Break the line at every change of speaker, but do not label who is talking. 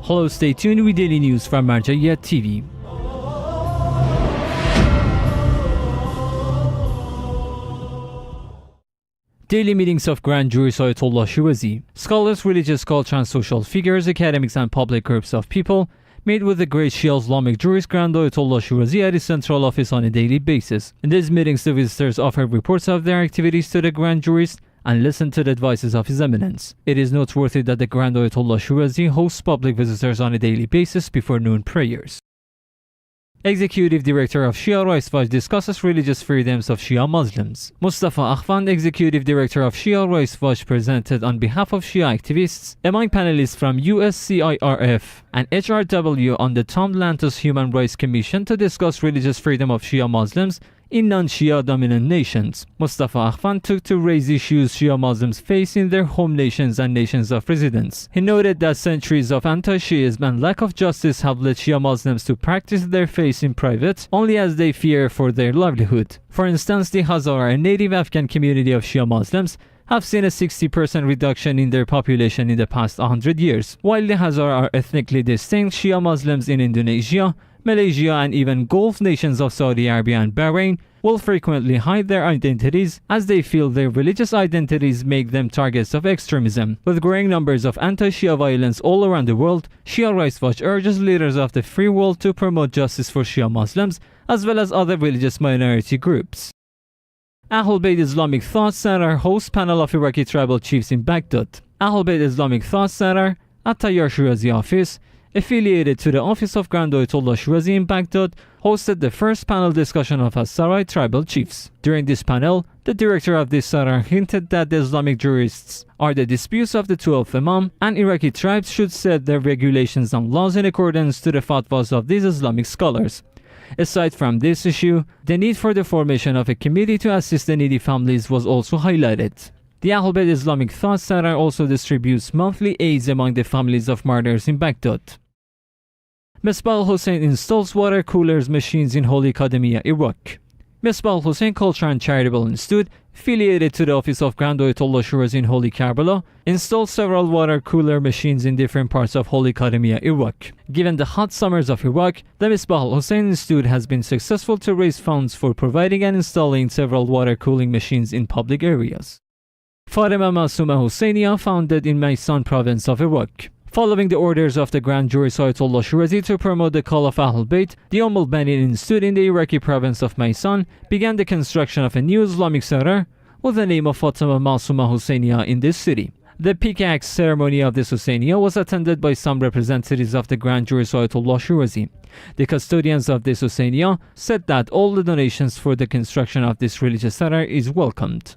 Hello, stay tuned with daily news from Marja'iyat TV. Daily meetings of Grand Jurist Ayatollah Shirazi. Scholars, religious, cultural and social figures, academics and public groups of people meet with the great Shia Islamic jurist Grand Ayatollah Shirazi at his central office on a daily basis. In these meetings, the visitors offer reports of their activities to the Grand Jurist and listen to the advices of His Eminence. It is noteworthy that the Grand Ayatollah Shirazi hosts public visitors on a daily basis before noon prayers. Executive Director of Shia Rais discusses religious freedoms of Shia Muslims. Mustafa Akhvand, Executive Director of Shia Rais presented on behalf of Shia activists among panelists from USCIRF and HRW on the Tom Lantos Human Rights Commission to discuss religious freedom of Shia Muslims in non-Shia dominant nations. Mustafa Akhvand took to raise issues Shia Muslims face in their home nations and nations of residence. He noted that centuries of anti-Shiism and lack of justice have led Shia Muslims to practice their faith in private only as they fear for their livelihood. For instance, the Hazara, a native Afghan community of Shia Muslims, have seen a 60% reduction in their population in the past 100 years. While the Hazara are ethnically distinct, Shia Muslims in Indonesia, Malaysia and even Gulf nations of Saudi Arabia and Bahrain will frequently hide their identities as they feel their religious identities make them targets of extremism. With growing numbers of anti-Shia violence all around the world, Shia Rights Watch urges leaders of the free world to promote justice for Shia Muslims as well as other religious minority groups. AhlulBayt Islamic Thought Center hosts panel of Iraqi tribal chiefs in Baghdad. AhlulBayt Islamic Thought Center at Tayyar Shirazi office, affiliated to the office of Grand Ayatollah Shirazi in Baghdad, hosted the first panel discussion of Hazara tribal chiefs. During this panel, the director of this center hinted that the Islamic jurists are the disputes of the 12th Imam and Iraqi tribes should set their regulations and laws in accordance to the fatwas of these Islamic scholars. Aside from this issue, the need for the formation of a committee to assist the needy families was also highlighted. The AhlulBayt Islamic Thought Center also distributes monthly aids among the families of martyrs in Baghdad. Misbah Al-Husain installs water coolers machines in Holy Kadhimiya, Iraq. Misbah Al-Husain Culture and Charitable Institute, affiliated to the office of Grand Ayatollah Shirazi in Holy Karbala, installed several water cooler machines in different parts of Holy Kadhimiya, Iraq. Given the hot summers of Iraq, the Misbah Al-Husain Institute has been successful to raise funds for providing and installing several water cooling machines in public areas. Fatima Masoumeh Husayniyah, founded in Maysan province of Iraq. Following the orders of the Grand Jurist Ayatollah Shirazi to promote the call of AhlulBayt, the Al-Banin Institute in the Iraqi province of Maysan began the construction of a new Islamic center with the name of Fatima Masoumeh Husayniyah in this city. The pickaxe ceremony of this Husayniyah was attended by some representatives of the Grand Jurist Ayatollah Shirazi. The custodians of this Husayniyah said that all the donations for the construction of this religious center is welcomed.